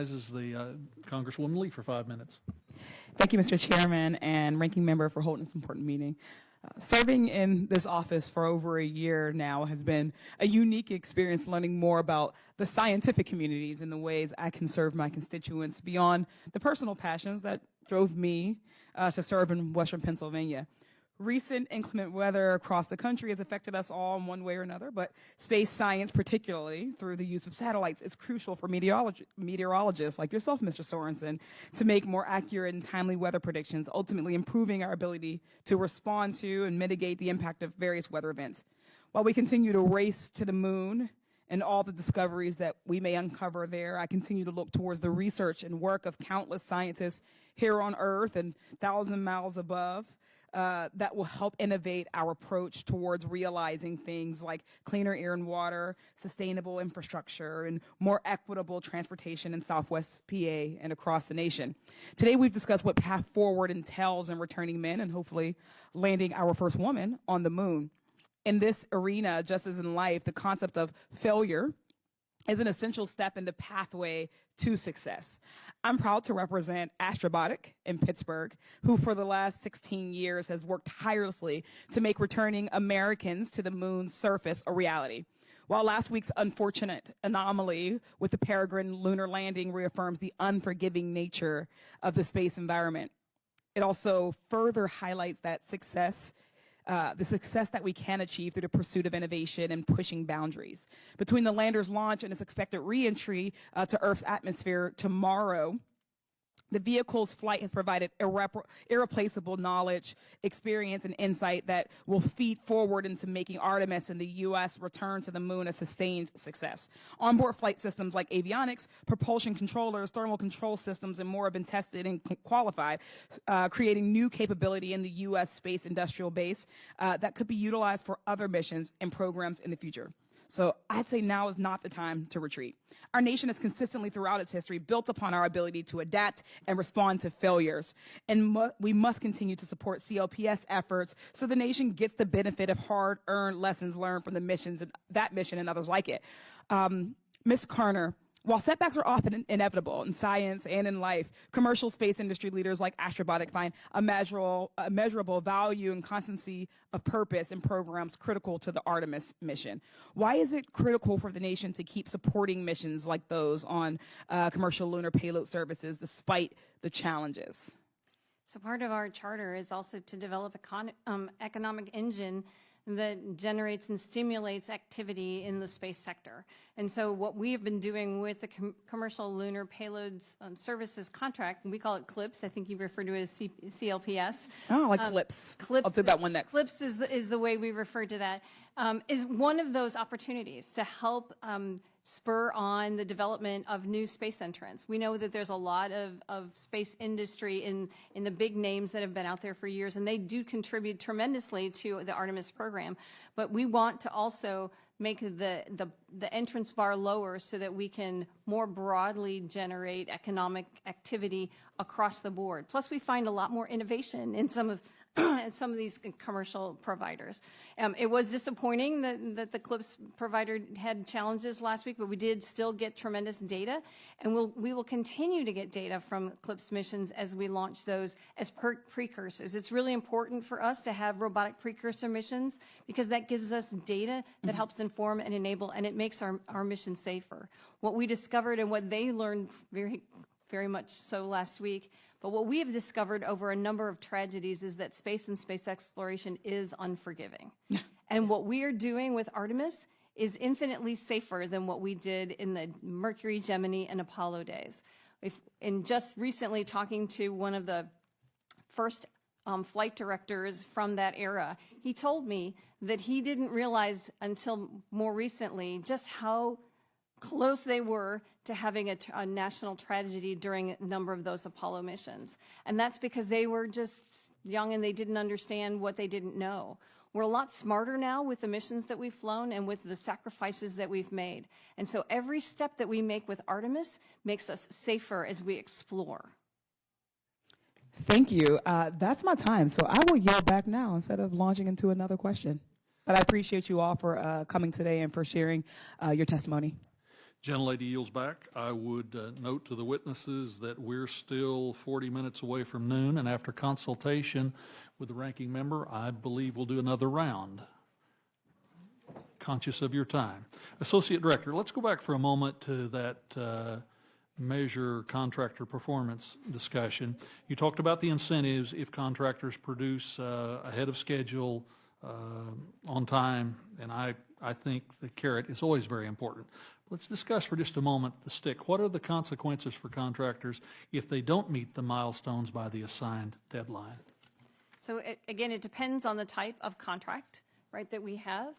Is the Congresswoman Lee for 5 minutes. Thank you, Mr. Chairman and Ranking Member, for holding this important meeting. Serving in this office for over a year now has been a unique experience, learning more about the scientific communities and the ways I can serve my constituents beyond the personal passions that drove me to serve in Western Pennsylvania. Recent inclement weather across the country has affected us all in one way or another, but space science, particularly through the use of satellites, is crucial for meteorologists like yourself, Mr. Sorensen, to make more accurate and timely weather predictions, ultimately improving our ability to respond to and mitigate the impact of various weather events. While we continue to race to the moon and all the discoveries that we may uncover there, I continue to look towards the research and work of countless scientists here on Earth and 1,000 miles above. That will help innovate our approach towards realizing things like cleaner air and water, sustainable infrastructure, and more equitable transportation in Southwest PA and across the nation. Today we've discussed what path forward entails in returning men and hopefully landing our first woman on the moon. In this arena, just as in life, the concept of failure is an essential step in the pathway to success. I'm proud to represent Astrobotic in Pittsburgh, who for the last 16 years has worked tirelessly to make returning Americans to the moon's surface a reality. While last week's unfortunate anomaly with the Peregrine lunar landing reaffirms the unforgiving nature of the space environment, it also further highlights that the success that we can achieve through the pursuit of innovation and pushing boundaries. Between the lander's launch and its expected re-entry to Earth's atmosphere tomorrow, the vehicle's flight has provided irreplaceable knowledge, experience, and insight that will feed forward into making Artemis and the U.S. return to the moon a sustained success. Onboard flight systems like avionics, propulsion controllers, thermal control systems, and more have been tested and qualified, creating new capability in the U.S. space industrial base that could be utilized for other missions and programs in the future. So I'd say now is not the time to retreat. Our nation has consistently throughout its history built upon our ability to adapt and respond to failures. And we must continue to support CLPS efforts so the nation gets the benefit of hard-earned lessons learned from the missions, that mission and others like it. Ms. Carner, while setbacks are often inevitable in science and in life, commercial space industry leaders like Astrobotic find a measurable value and constancy of purpose in programs critical to the Artemis mission. Why is it critical for the nation to keep supporting missions like those on commercial lunar payload services despite the challenges? So part of our charter is also to develop an economic engine that generates and stimulates activity in the space sector. And so what we have been doing with the Commercial Lunar Payloads Services contract, and we call it CLPS, I think you refer to it as CLPS. Oh, like CLPS. I'll do that one next. CLPS is the way we refer to that, is one of those opportunities to help spur on the development of new space entrants. We know that there's a lot of space industry in the big names that have been out there for years, and they do contribute tremendously to the Artemis program. But we want to also make the entrance bar lower so that we can more broadly generate economic activity across the board. Plus, we find a lot more innovation in some of these commercial providers. It was disappointing that the CLPS provider had challenges last week, but we did still get tremendous data, and we will continue to get data from CLPS missions as we launch those as precursors. It's really important for us to have robotic precursor missions because that gives us data that helps inform and enable, and it makes our mission safer. What we discovered and what they learned very, very much so last week, but what we have discovered over a number of tragedies is that space and space exploration is unforgiving. And what we are doing with Artemis is infinitely safer than what we did in the Mercury, Gemini, and Apollo days. And just recently talking to one of the first flight directors from that era, he told me that he didn't realize until more recently just how close they were to having a national tragedy during a number of those Apollo missions. And that's because they were just young and they didn't understand what they didn't know. We're a lot smarter now with the missions that we've flown and with the sacrifices that we've made. And so every step that we make with Artemis makes us safer as we explore. Thank you. That's my time, so I will yield back now instead of launching into another question. But I appreciate you all for coming today and for sharing your testimony. Gentlelady yields back. I would note to the witnesses that we're still 40 minutes away from noon, and after consultation with the ranking member, I believe we'll do another round. Conscious of your time. Associate Director, let's go back for a moment to that measure contractor performance discussion. You talked about the incentives if contractors produce ahead of schedule, on time, and I think the carrot is always very important. Let's discuss for just a moment the stick. What are the consequences for contractors if they don't meet the milestones by the assigned deadline? So again, it depends on the type of contract, right, that we have.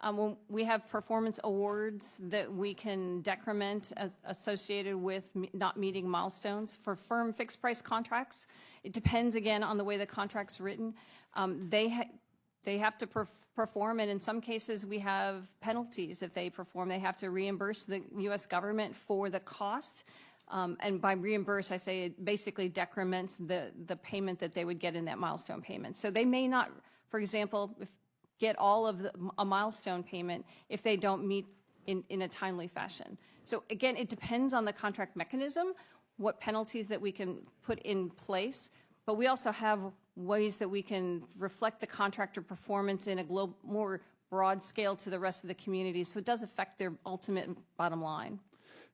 When we have performance awards that we can decrement as associated with not meeting milestones. For firm fixed price contracts, it depends again on the way the contract's written. They have to perform, and in some cases we have penalties if they perform. They have to reimburse the U.S. government for the cost. And by reimburse, I say it basically decrements the payment that they would get in that milestone payment. So they may not, for example, get all of a milestone payment if they don't meet in a timely fashion. So again, it depends on the contract mechanism, what penalties that we can put in place, but we also have ways that we can reflect the contractor performance in a more broad scale to the rest of the community, so it does affect their ultimate bottom line.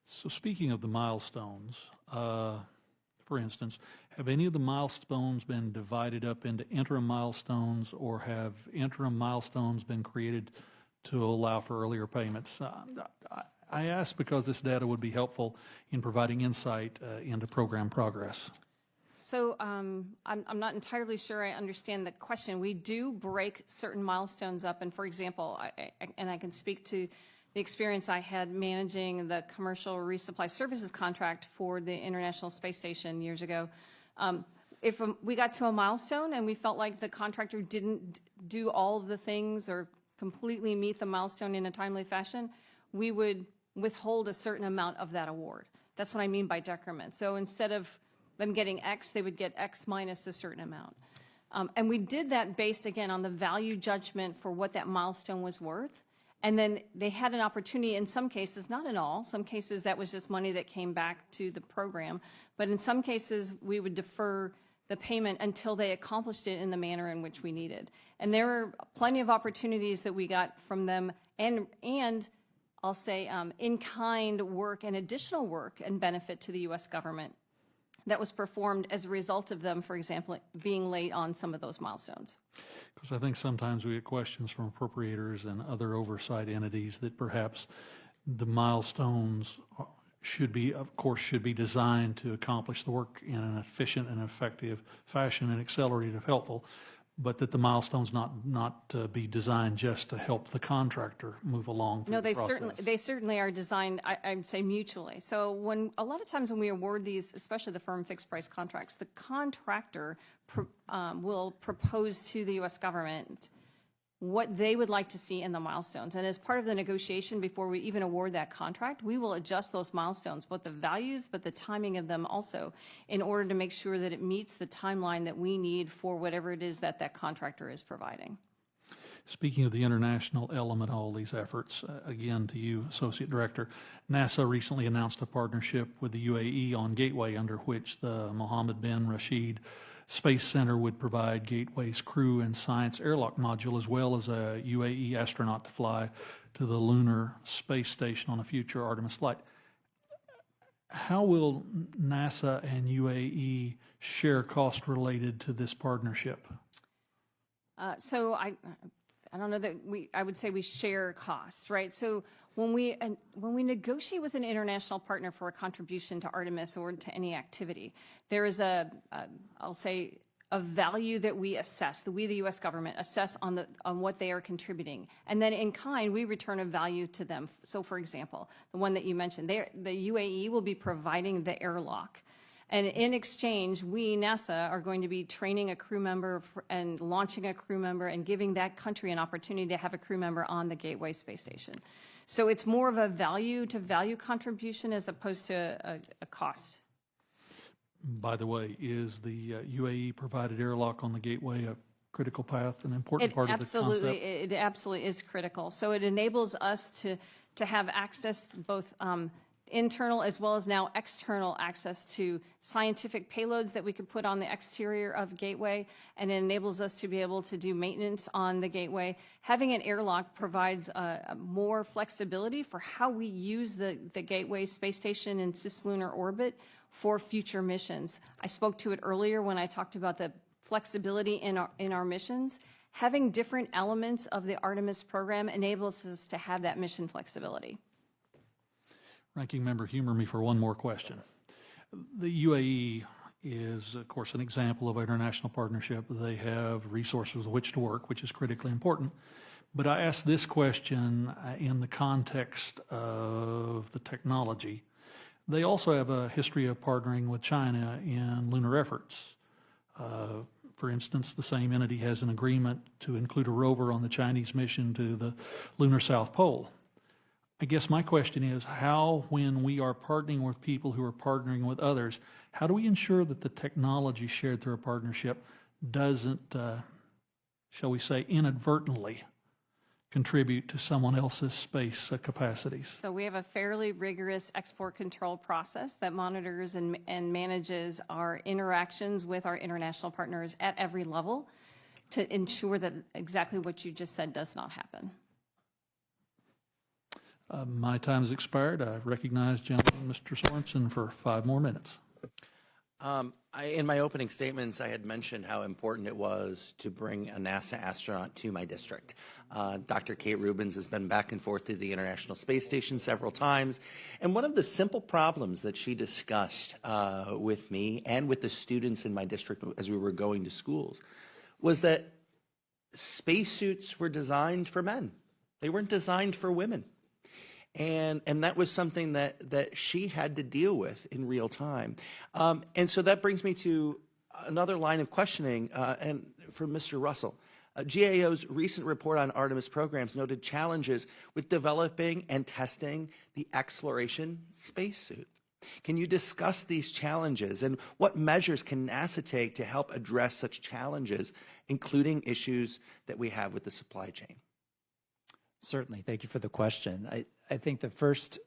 So speaking of the milestones, for instance, have any of the milestones been divided up into interim milestones, or have interim milestones been created to allow for earlier payments? I ask because this data would be helpful in providing insight into program progress. So I'm not entirely sure I understand the question. We do break certain milestones up, and for example, I can speak to the experience I had managing the commercial resupply services contract for the International Space Station years ago. If we got to a milestone and we felt like the contractor didn't do all of the things or completely meet the milestone in a timely fashion, we would withhold a certain amount of that award. That's what I mean by decrement. So instead of them getting X, they would get X minus a certain amount. And we did that based, again, on the value judgment for what that milestone was worth. And then they had an opportunity in some cases, not in all, some cases that was just money that came back to the program. But in some cases, we would defer the payment until they accomplished it in the manner in which we needed. And there were plenty of opportunities that we got from them, and I'll say in-kind work and additional work and benefit to the U.S. government that was performed as a result of them, for example, being late on some of those milestones. Because I think sometimes we get questions from appropriators and other oversight entities that perhaps the milestones should be, of course, should be designed to accomplish the work in an efficient and effective fashion and accelerative, helpful, but that the milestones not be designed just to help the contractor move along through the process. No, they certainly are designed, I'd say, mutually. So a lot of times when we award these, especially the firm fixed price contracts, the contractor will propose to the U.S. government what they would like to see in the milestones. And as part of the negotiation before we even award that contract, we will adjust those milestones, both the values but the timing of them also, in order to make sure that it meets the timeline that we need for whatever it is that that contractor is providing. Speaking of the international element of all these efforts, again to you, Associate Director, NASA recently announced a partnership with the UAE on Gateway, under which the Mohammed bin Rashid Space Center would provide Gateway's crew and science airlock module, as well as a UAE astronaut to fly to the lunar space station on a future Artemis flight. How will NASA and UAE share costs related to this partnership? So I don't know that I would say we share costs, right? So when we negotiate with an international partner for a contribution to Artemis or to any activity, there is I'll say, a value that we assess, we, the U.S. government, assess on what they are contributing. And then in kind, we return a value to them. So for example, the one that you mentioned, the UAE will be providing the airlock. And in exchange, we, NASA, are going to be training a crew member and launching a crew member and giving that country an opportunity to have a crew member on the Gateway space station. So it's more of a value-to-value contribution as opposed to a cost. By the way, is the UAE provided airlock on the Gateway a critical path, an important part of the concept? It absolutely is critical. So it enables us to have access, both internal as well as now external access to scientific payloads that we could put on the exterior of Gateway, and it enables us to be able to do maintenance on the Gateway. Having an airlock provides more flexibility for how we use the Gateway space station in cislunar orbit for future missions. I spoke to it earlier when I talked about the flexibility in our missions. Having different elements of the Artemis program enables us to have that mission flexibility. Ranking Member, humor me for one more question. The UAE is, of course, an example of international partnership. They have resources with which to work, which is critically important. But I ask this question in the context of the technology. They also have a history of partnering with China in lunar efforts. For instance, the same entity has an agreement to include a rover on the Chinese mission to the lunar South Pole. I guess my question is, how, when we are partnering with people who are partnering with others, how do we ensure that the technology shared through a partnership doesn't, shall we say, inadvertently contribute to someone else's space capacities? So we have a fairly rigorous export control process that monitors and manages our interactions with our international partners at every level to ensure that exactly what you just said does not happen. My time has expired. I recognize gentleman Mr. Sorensen for 5 more minutes. In my opening statements, I had mentioned how important it was to bring a NASA astronaut to my district. Dr. Kate Rubins has been back and forth to the International Space Station several times, and one of the simple problems that she discussed with me and with the students in my district as we were going to schools was that spacesuits were designed for men. They weren't designed for women. And that was something that she had to deal with in real time. And so that brings me to another line of questioning and for Mr. Russell. GAO's recent report on Artemis programs noted challenges with developing and testing the exploration spacesuit. Can you discuss these challenges and what measures can NASA take to help address such challenges, including issues that we have with the supply chain? Certainly. Thank you for the question. I think the first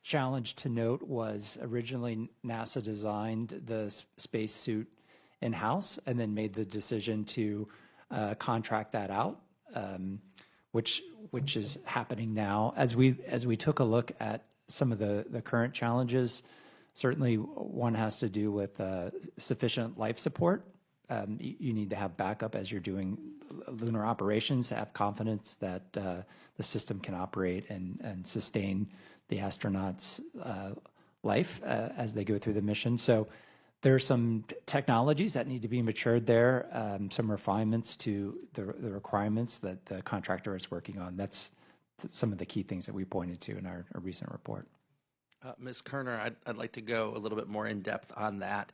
challenge to note was originally NASA designed the spacesuit in-house and then made the decision to contract that out, which is happening now. As we took a look at some of the current challenges, certainly one has to do with sufficient life support. You need to have backup as you're doing lunar operations, have confidence that the system can operate and sustain the astronauts' life as they go through the mission. So there are some technologies that need to be matured there, some refinements to the requirements that the contractor is working on. That's some of the key things that we pointed to in our recent report. Ms. Kerner, I'd like to go a little bit more in depth on that.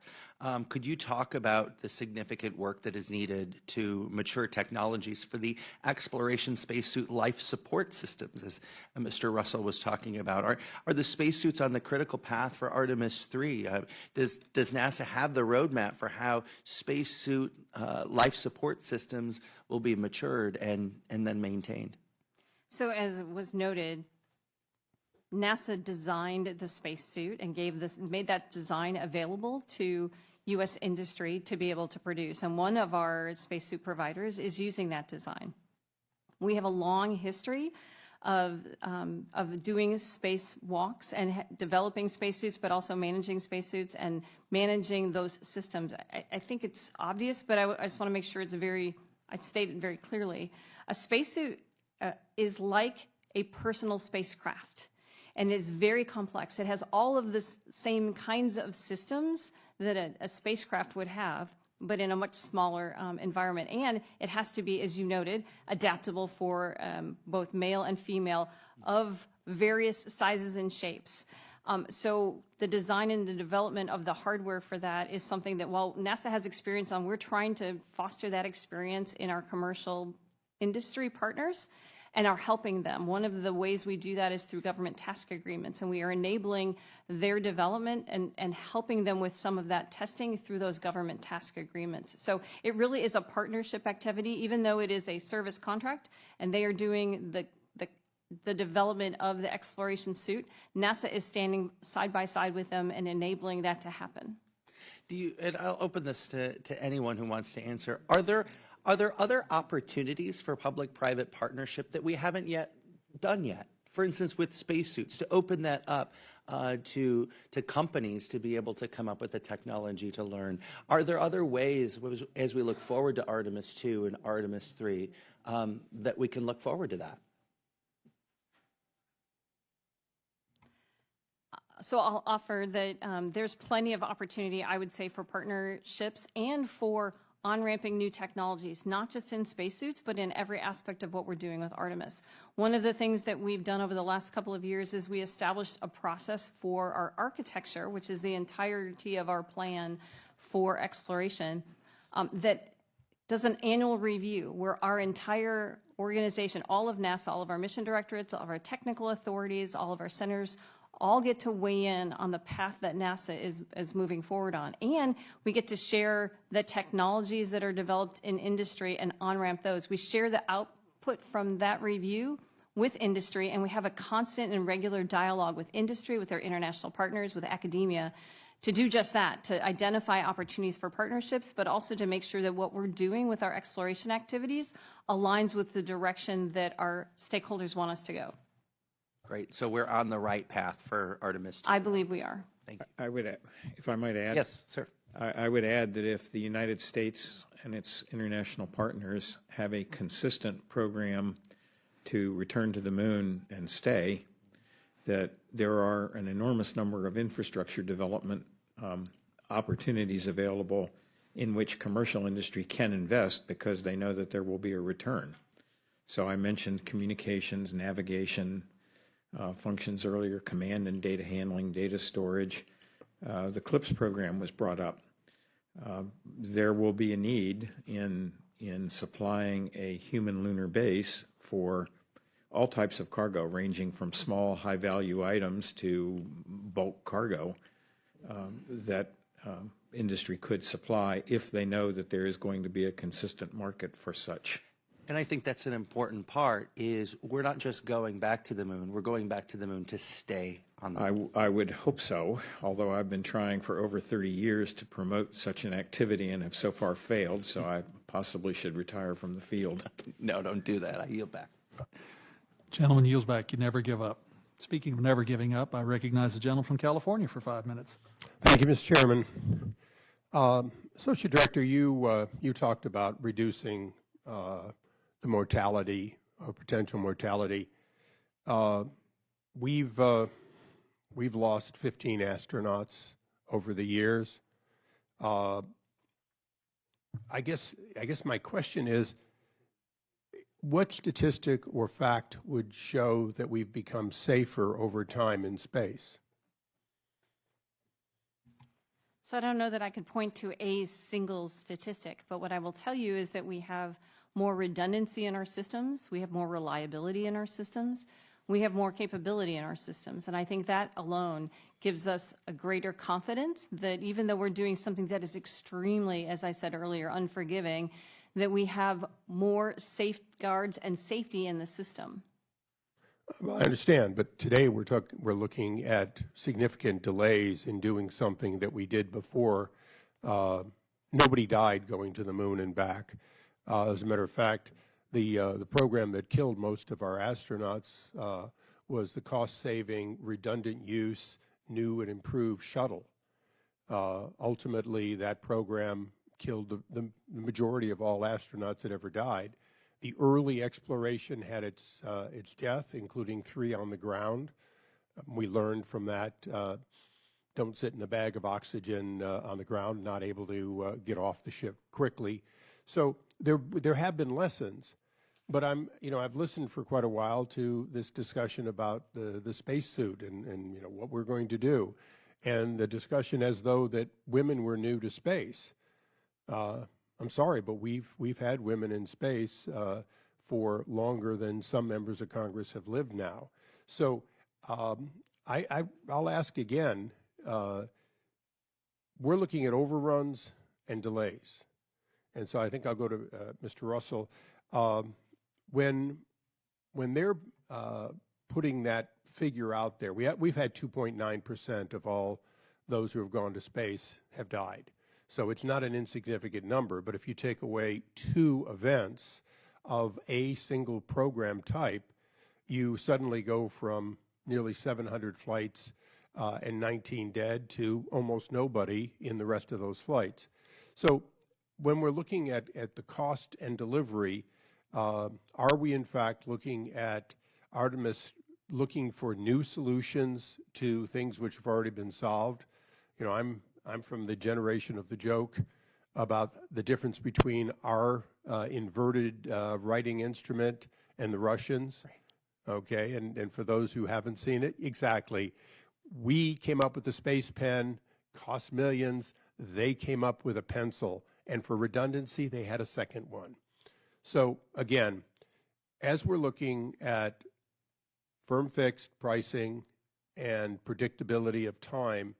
Could you talk about the significant work that is needed to mature technologies for the exploration spacesuit life support systems, as Mr. Russell was talking about? Are the spacesuits on the critical path for Artemis 3? Does NASA have the roadmap for how spacesuit life support systems will be matured and then maintained? So as was noted, NASA designed the spacesuit and made that design available to U.S. industry to be able to produce. And one of our spacesuit providers is using that design. We have a long history of doing space walks and developing spacesuits, but also managing spacesuits and managing those systems. I think it's obvious, but I just want to make sure I state it very clearly. A spacesuit is like a personal spacecraft. And it's very complex. It has all of the same kinds of systems that a spacecraft would have, but in a much smaller environment. And it has to be, as you noted, adaptable for both male and female of various sizes and shapes. So the design and the development of the hardware for that is something that, while NASA has experience on, we're trying to foster that experience in our commercial industry partners. and are helping them. One of the ways we do that is through government task agreements, and we are enabling their development and helping them with some of that testing through those government task agreements. So it really is a partnership activity, even though it is a service contract, and they are doing the development of the exploration suit. NASA is standing side by side with them and enabling that to happen. And I'll open this to anyone who wants to answer. Are there other opportunities for public-private partnership that we haven't yet done yet? For instance, with spacesuits, to open that up to companies to be able to come up with the technology to learn. Are there other ways, as we look forward to Artemis 2 and Artemis 3, that we can look forward to that? So I'll offer that there's plenty of opportunity, I would say, for partnerships and for on-ramping new technologies, not just in spacesuits, but in every aspect of what we're doing with Artemis. One of the things that we've done over the last couple of years is we established a process for our architecture, which is the entirety of our plan for exploration, that does an annual review where our entire organization, all of NASA, all of our mission directorates, all of our technical authorities, all of our centers, all get to weigh in on the path that NASA is moving forward on. And we get to share the technologies that are developed in industry and on-ramp those. We share the output from that review with industry, and we have a constant and regular dialogue with industry, with our international partners, with academia, to do just that, to identify opportunities for partnerships, but also to make sure that what we're doing with our exploration activities aligns with the direction that our stakeholders want us to go. Great. So we're on the right path for Artemis 2. I believe we are. Thank you. I would, if I might add. Yes, sir. I would add that if the United States and its international partners have a consistent program to return to the moon and stay, that there are an enormous number of infrastructure development opportunities available in which commercial industry can invest because they know that there will be a return. So I mentioned communications, navigation, functions earlier, command and data handling, data storage. The CLIPS program was brought up. There will be a need in supplying a human lunar base for all types of cargo, ranging from small, high-value items to bulk cargo that industry could supply if they know that there is going to be a consistent market for such. And I think that's an important part, is we're not just going back to the moon, we're going back to the moon to stay on the moon. I would hope so, although I've been trying for over 30 years to promote such an activity and have so far failed, so I possibly should retire from the field. No, don't do that. I yield back. Gentleman yields back. You never give up. Speaking of never giving up, I recognize the gentleman from California for 5 minutes. Thank you, Mr. Chairman. Associate Director, you talked about reducing the mortality or potential mortality. We've lost 15 astronauts over the years. I guess my question is, what statistic or fact would show that we've become safer over time in space? So I don't know that I could point to a single statistic, but what I will tell you is that we have more redundancy in our systems, we have more reliability in our systems, we have more capability in our systems. And I think that alone gives us a greater confidence that even though we're doing something that is extremely, as I said earlier, unforgiving, that we have more safeguards and safety in the system. Well, I understand, but today we're looking at significant delays in doing something that we did before. Nobody died going to the moon and back. As a matter of fact, the program that killed most of our astronauts was the cost-saving, redundant use, new and improved shuttle. Ultimately, that program killed the majority of all astronauts that ever died. The early exploration had its death, including 3 on the ground. We learned from that, don't sit in a bag of oxygen on the ground, not able to get off the ship quickly. So there have been lessons, but I've listened for quite a while to this discussion about the spacesuit and what we're going to do, and the discussion as though that women were new to space. I'm sorry, but we've had women in space for longer than some members of Congress have lived now. So I'll ask again, we're looking at overruns and delays. And so I think I'll go to Mr. Russell. When they're putting that figure out there, we've had 2.9% of all those who have gone to space have died. So it's not an insignificant number, but if you take away 2 events of a single program type, you suddenly go from nearly 700 flights and 19 dead to almost nobody in the rest of those flights. So when we're looking at the cost and delivery, are we in fact looking at Artemis looking for new solutions to things which have already been solved? You know, I'm from the generation of the joke about the difference between our inverted writing instrument and the Russians. Okay, and for those who haven't seen it, exactly. We came up with the space pen, cost millions. They came up with a pencil. And for redundancy, they had a second one. So again, as we're looking at firm fixed pricing and predictability of time,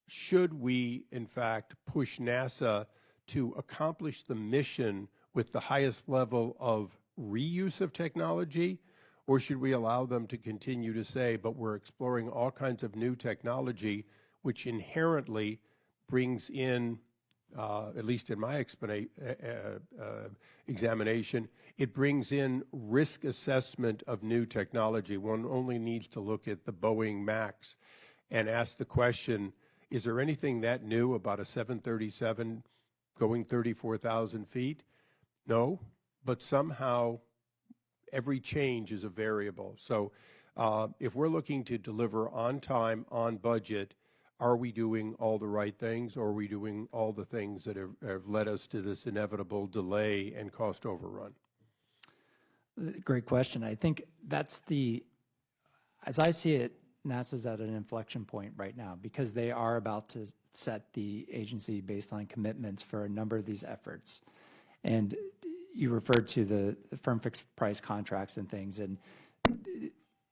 should we, in fact, push NASA to accomplish the mission with the highest level of reuse of technology? Or should we allow them to continue to say, but we're exploring all kinds of new technology, which inherently brings in, at least in my examination, it brings in risk assessment of new technology. One only needs to look at the Boeing MAX and ask the question, is there anything that new about a 737 going 34,000 feet? No, but somehow every change is a variable. So if we're looking to deliver on time, on budget, are we doing all the right things, or are we doing all the things that have led us to this inevitable delay and cost overrun? Great question. I think that's as I see it, NASA's at an inflection point right now because they are about to set the agency baseline commitments for a number of these efforts. And you referred to the firm fixed price contracts and things. And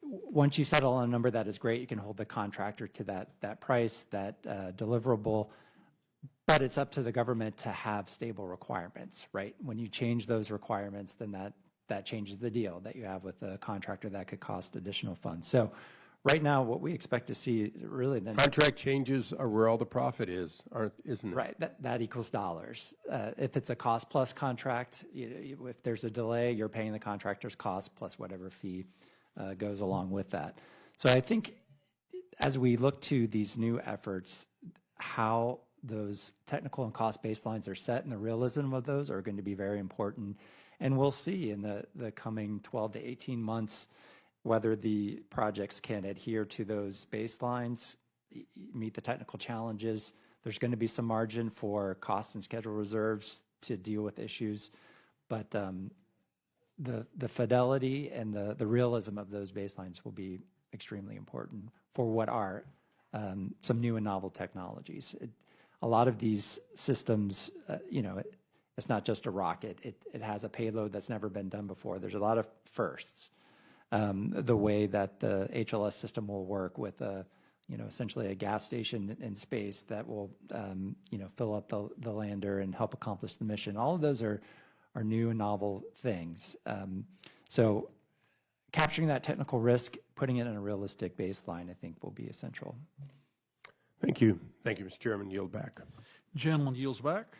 once you settle on a number that is great, you can hold the contractor to that price, that deliverable. But it's up to the government to have stable requirements, right? When you change those requirements, then that changes the deal that you have with the contractor that could cost additional funds. So right now, what we expect to see really then contract changes are where all the profit is, isn't it? Right, that equals dollars. If it's a cost plus contract, if there's a delay, you're paying the contractor's cost plus whatever fee goes along with that. So I think as we look to these new efforts, how those technical and cost baselines are set and the realism of those are going to be very important. And we'll see in the coming 12 to 18 months whether the projects can adhere to those baselines, meet the technical challenges. There's going to be some margin for cost and schedule reserves to deal with issues, but the fidelity and the realism of those baselines will be extremely important for what are some new and novel technologies. A lot of these systems, it's not just a rocket. It has a payload that's never been done before. There's a lot of firsts. The way that the HLS system will work with essentially a gas station in space that will, fill up the lander and help accomplish the mission. All of those are new and novel things. So capturing that technical risk, putting it in a realistic baseline, I think will be essential. Thank you. Thank you, Mr. Chairman. Yield back. Gentleman yields back.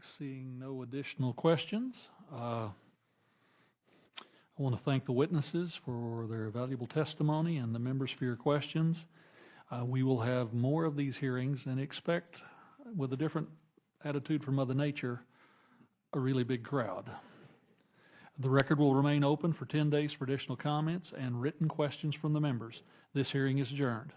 Seeing no additional questions. I want to thank the witnesses for their valuable testimony and the members for your questions. We will have more of these hearings and expect, with a different attitude from Mother Nature, a really big crowd. The record will remain open for 10 days for additional comments and written questions from the members. This hearing is adjourned.